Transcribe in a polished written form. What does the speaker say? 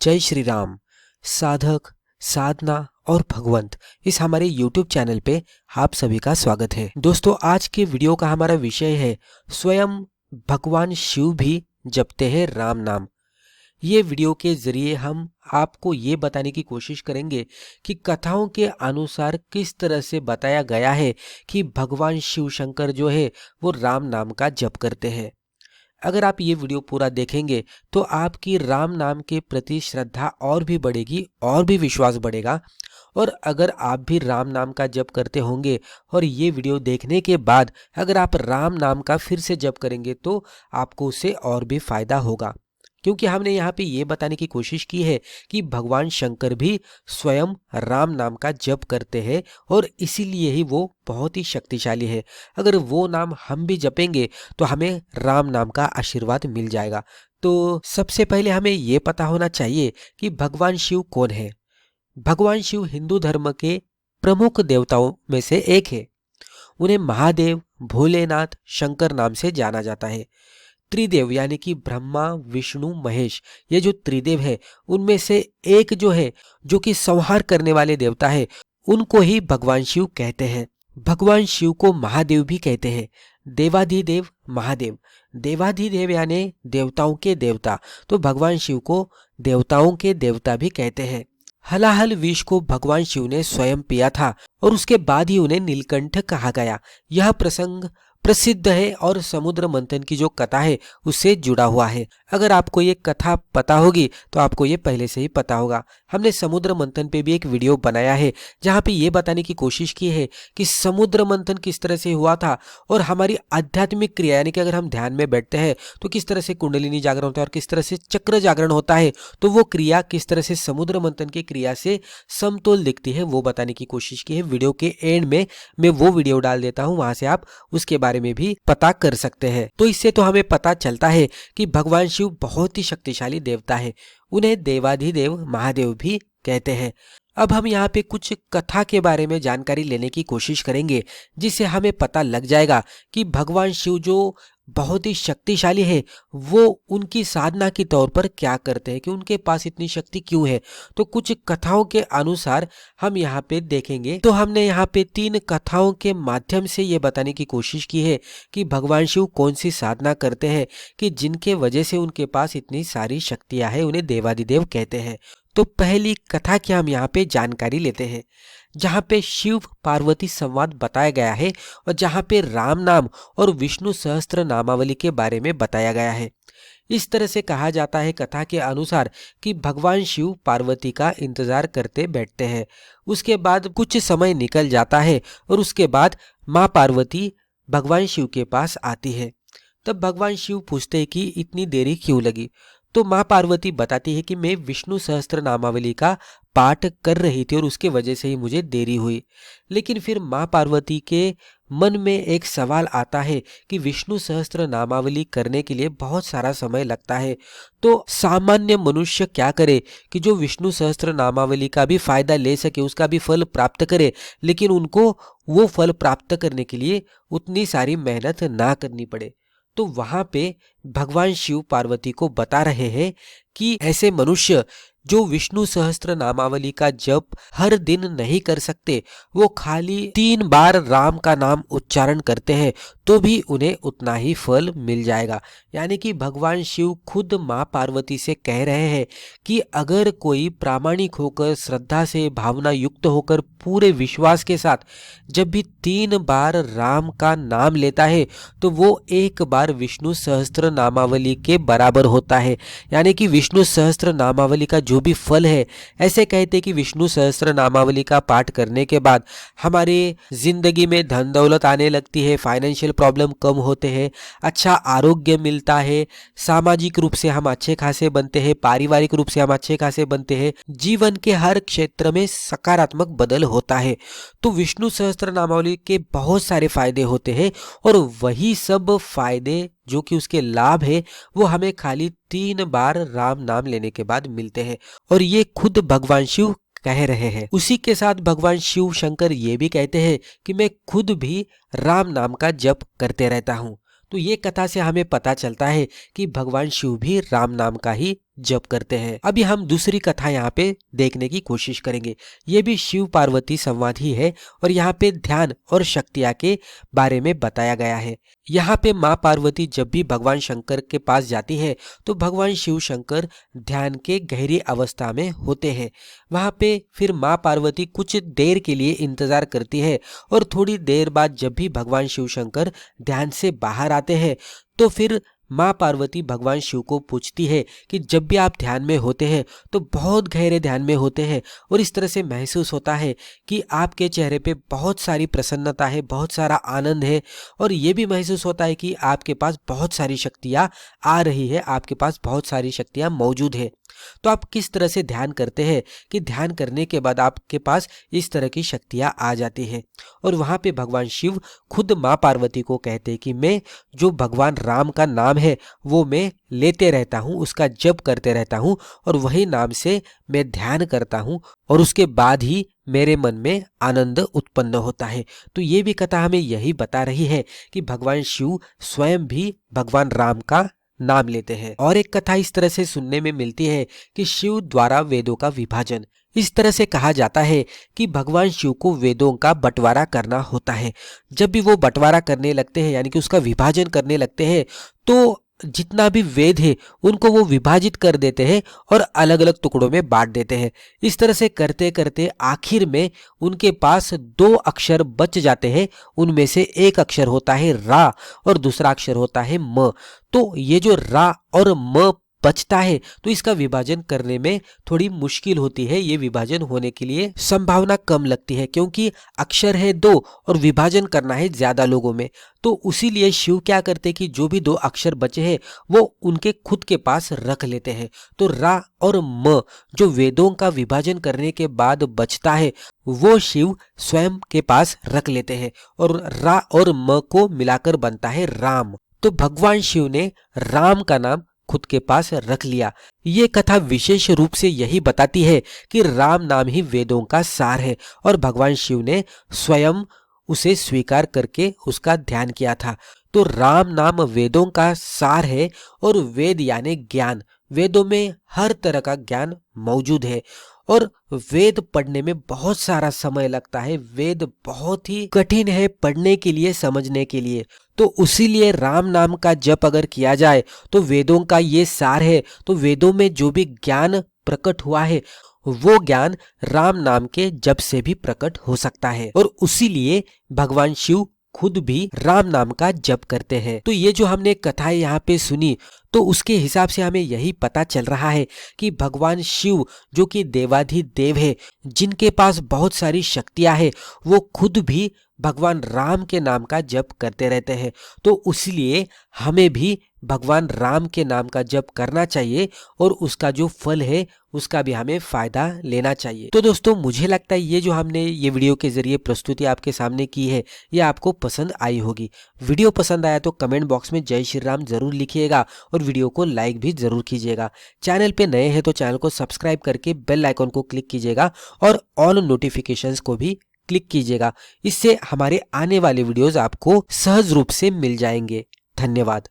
जय श्री राम। साधक, साधना और भगवंत, इस हमारे YouTube चैनल पे आप सभी का स्वागत है। दोस्तों, आज के वीडियो का हमारा विषय है स्वयं भगवान शिव भी जपते हैं राम नाम। ये वीडियो के जरिए हम आपको ये बताने की कोशिश करेंगे कि कथाओं के अनुसार किस तरह से बताया गया है कि भगवान शिव शंकर जो है वो राम नाम का जप करते हैं। अगर आप ये वीडियो पूरा देखेंगे तो आपकी राम नाम के प्रति श्रद्धा और भी बढ़ेगी और भी विश्वास बढ़ेगा। और अगर आप भी राम नाम का जप करते होंगे और ये वीडियो देखने के बाद अगर आप राम नाम का फिर से जप करेंगे तो आपको उससे और भी फायदा होगा, क्योंकि हमने यहाँ पे ये बताने की कोशिश की है कि भगवान शंकर भी स्वयं राम नाम का जप करते हैं और इसीलिए ही वो बहुत ही शक्तिशाली है। अगर वो नाम हम भी जपेंगे तो हमें राम नाम का आशीर्वाद मिल जाएगा। तो सबसे पहले हमें ये पता होना चाहिए कि भगवान शिव कौन है। भगवान शिव हिंदू धर्म के प्रमुख देवताओं में से एक है। उन्हें महादेव, भोलेनाथ, शंकर नाम से जाना जाता है। त्रिदेव यानी कि ब्रह्मा, विष्णु, महेश, ये जो त्रिदेव है उनमें से एक जो है जो कि संहार करने वाले देवता है, उनको ही भगवान शिव कहते हैं। भगवान शिव को महादेव भी कहते हैं। देवाधिदेव महादेव, देवाधिदेव यानी देवताओं के देवता, तो भगवान शिव को देवताओं के देवता भी कहते हैं। हलाहल विष को भगवान शिव ने स्वयं पिया था और उसके बाद ही उन्हें नीलकंठ कहा गया। यह प्रसंग प्रसिद्ध है और समुद्र मंथन की जो कथा है उससे जुड़ा हुआ है। अगर आपको ये कथा पता होगी तो आपको ये पहले से ही पता होगा। हमने समुद्र मंथन पे भी एक वीडियो बनाया है जहाँ पे ये बताने की कोशिश की है कि समुद्र मंथन किस तरह से हुआ था और हमारी आध्यात्मिक क्रिया यानी कि अगर हम ध्यान में बैठते हैं तो किस तरह से कुंडलिनी जागरण होता है और किस तरह से चक्र जागरण होता है, तो वो क्रिया किस तरह से समुद्र मंथन की क्रिया से समतोल दिखती है वो बताने की कोशिश की है। वीडियो के एंड में मैं वो वीडियो डाल देता हूँ, वहां से आप उसके बारे में भी पता कर सकते हैं। तो इससे तो हमें पता चलता है कि भगवान शिव बहुत ही शक्तिशाली देवता है। उन्हें देवाधिदेव महादेव भी कहते हैं। अब हम यहाँ पे कुछ कथा के बारे में जानकारी लेने की कोशिश करेंगे जिससे हमें पता लग जाएगा कि भगवान शिव जो बहुत ही शक्तिशाली है वो उनकी साधना के तौर पर क्या करते हैं, कि उनके पास इतनी शक्ति क्यों है। तो कुछ कथाओं के अनुसार हम यहाँ पे देखेंगे। तो हमने यहाँ पे 3 कथाओं के माध्यम से ये बताने की कोशिश की है कि भगवान शिव कौन सी साधना करते हैं कि जिनके वजह से उनके पास इतनी सारी शक्तियां हैं, उन्हें देवाधिदेव कहते हैं। तो पहली कथा की हम यहाँ पे जानकारी लेते हैं जहाँ पे शिव पार्वती संवाद बताया गया है और जहाँ पे राम नाम और विष्णु सहस्त्र नामावली के बारे में बताया गया है। इस तरह से कहा जाता है कथा के अनुसार कि भगवान शिव पार्वती का इंतजार करते बैठते हैं। उसके बाद कुछ समय निकल जाता है और उसके बाद माँ पार्वती भगवान शिव के पास आती है। तब भगवान शिव पूछते हैं कि इतनी देरी क्यों लगी। तो माँ पार्वती बताती है कि मैं विष्णु सहस्त्र नामावली का पाठ कर रही थी और उसके वजह से ही मुझे देरी हुई। लेकिन फिर माँ पार्वती के मन में एक सवाल आता है कि विष्णु सहस्त्र नामावली करने के लिए बहुत सारा समय लगता है, तो सामान्य मनुष्य क्या करे कि जो विष्णु सहस्त्र नामावली का भी फायदा ले सके, उसका भी फल प्राप्त करे, लेकिन उनको वो फल प्राप्त करने के लिए उतनी सारी मेहनत ना करनी पड़े। तो वहां पे भगवान शिव पार्वती को बता रहे हैं कि ऐसे मनुष्य जो विष्णु सहस्त्र नामावली का जप हर दिन नहीं कर सकते, वो खाली 3 बार राम का नाम उच्चारण करते हैं तो भी उन्हें उतना ही फल मिल जाएगा। यानी कि भगवान शिव खुद माँ पार्वती से कह रहे हैं कि अगर कोई प्रामाणिक होकर, श्रद्धा से, भावना युक्त होकर, पूरे विश्वास के साथ जब भी 3 बार राम का नाम लेता है तो वो 1 बार विष्णु सहस्त्र नामावली के बराबर होता है। यानी कि विष्णु सहस्त्र नामावली का जो भी फल है, ऐसे कहते हैं कि विष्णु सहस्त्र नामावली का पाठ करने के बाद हमारे जिंदगी में धन दौलत आने लगती है, फाइनेंशियल प्रॉब्लम कम होते हैं, अच्छा आरोग्य मिलता है, सामाजिक रूप से हम अच्छे खासे बनते हैं, पारिवारिक रूप से हम अच्छे खासे बनते हैं, जीवन के हर क्षेत्र में सकारात्मक बदल होता है। तो विष्णु सहस्त्र नामावली के बहुत सारे फायदे होते हैं और वही सब फायदे जो कि उसके लाभ है वो हमें खाली 3 बार राम नाम लेने के बाद मिलते हैं और ये खुद भगवान शिव कह रहे हैं। उसी के साथ भगवान शिव शंकर ये भी कहते हैं कि मैं खुद भी राम नाम का जप करते रहता हूँ। तो ये कथा से हमें पता चलता है कि भगवान शिव भी राम नाम का ही जप करते हैं। अभी हम दूसरी कथा यहाँ पे देखने की कोशिश करेंगे। ये भी शिव पार्वती संवाद ही है और यहाँ पे ध्यान और शक्तियाँ के बारे में बताया गया है। यहाँ पे माँ पार्वती जब भी भगवान शंकर के पास जाती है तो भगवान शिव शंकर ध्यान के गहरी अवस्था में होते हैं। वहाँ पे फिर माँ पार्वती कुछ देर के लिए इंतजार करती है और थोड़ी देर बाद जब भी भगवान शिव शंकर ध्यान से बाहर आते हैं तो फिर माँ पार्वती भगवान शिव को पूछती है कि जब भी आप ध्यान में होते हैं तो बहुत गहरे ध्यान में होते हैं और इस तरह से महसूस होता है कि आपके चेहरे पे बहुत सारी प्रसन्नता है, बहुत सारा आनंद है और ये भी महसूस होता है कि आपके पास बहुत सारी शक्तियाँ आ रही है, आपके पास बहुत सारी शक्तियाँ मौजूद है। तो आप किस तरह से ध्यान करते हैं कि ध्यान करने के बाद आपके पास इस तरह की शक्तियाँ आ जाती है। और वहाँ पे भगवान शिव खुद माँ पार्वती को कहते हैं कि मैं जो भगवान राम का नाम है वो मैं लेते रहता हूँ, उसका जप करते रहता हूँ और वही नाम से मैं ध्यान करता हूँ और उसके बाद ही मेरे मन में आनंद उत्पन्न होता है। तो ये भी कथा हमें यही बता रही है कि भगवान शिव स्वयं भी भगवान राम का नाम लेते हैं। और एक कथा इस तरह से सुनने में मिलती है कि शिव द्वारा वेदों का विभाजन। इस तरह से कहा जाता है कि भगवान शिव को वेदों का बंटवारा करना होता है। जब भी वो बंटवारा करने लगते हैं यानी कि उसका विभाजन करने लगते हैं तो जितना भी वेद है उनको वो विभाजित कर देते हैं और अलग अलग टुकड़ों में बांट देते हैं। इस तरह से करते करते आखिर में उनके पास 2 अक्षर बच जाते हैं। उनमें से एक अक्षर होता है रा और दूसरा अक्षर होता है म। तो ये जो रा और म बचता है तो इसका विभाजन करने में थोड़ी मुश्किल होती है। ये विभाजन होने के लिए संभावना कम लगती है क्योंकि अक्षर है 2 और विभाजन करना है ज्यादा लोगों में। तो उसीलिए शिव क्या करते कि जो भी 2 अक्षर बचे हैं वो उनके खुद के पास रख लेते हैं। तो रा और म जो वेदों का विभाजन करने के बाद बचता है वो शिव स्वयं के पास रख लेते हैं और रा और म को मिलाकर बनता है राम। तो भगवान शिव ने राम का नाम खुद के पास रख लिया। ये कथा विशेष रूप से यही बताती है कि राम नाम ही वेदों का सार है और भगवान शिव ने स्वयं उसे स्वीकार करके उसका ध्यान किया था। तो राम नाम वेदों का सार है और वेद यानी ज्ञान। वेदों में हर तरह का ज्ञान मौजूद है और वेद पढ़ने में बहुत सारा समय लगता है। वेद बहुत ही कठिन है पढ़ने के लिए, समझने के लिए। तो इसीलिए राम नाम का जप अगर किया जाए तो वेदों का ये सार है। तो वेदों में जो भी ज्ञान प्रकट हुआ है वो ज्ञान राम नाम के जप से भी प्रकट हो सकता है और उसीलिए भगवान शिव खुद भी राम नाम का जप करते हैं। तो ये जो हमने कथा यहाँ पे सुनी तो उसके हिसाब से हमें यही पता चल रहा है कि भगवान शिव जो कि देवाधिदेव है, जिनके पास बहुत सारी शक्तियां है, वो खुद भी भगवान राम के नाम का जप करते रहते हैं। तो उसलिए हमें भी भगवान राम के नाम का जप करना चाहिए और उसका जो फल है उसका भी हमें फायदा लेना चाहिए। तो दोस्तों मुझे लगता है ये जो हमने ये वीडियो के जरिए प्रस्तुति आपके सामने की है ये आपको पसंद आई होगी। वीडियो पसंद आया तो कमेंट बॉक्स में जय श्री राम जरूर लिखिएगा और वीडियो को लाइक भी जरूर कीजिएगा। चैनल पे नए हैं तो चैनल को सब्सक्राइब करके बेल आइकन को क्लिक कीजिएगा और ऑल नोटिफिकेशंस को भी क्लिक कीजिएगा। इससे हमारे आने वाले वीडियोस आपको सहज रूप से मिल जाएंगे। धन्यवाद।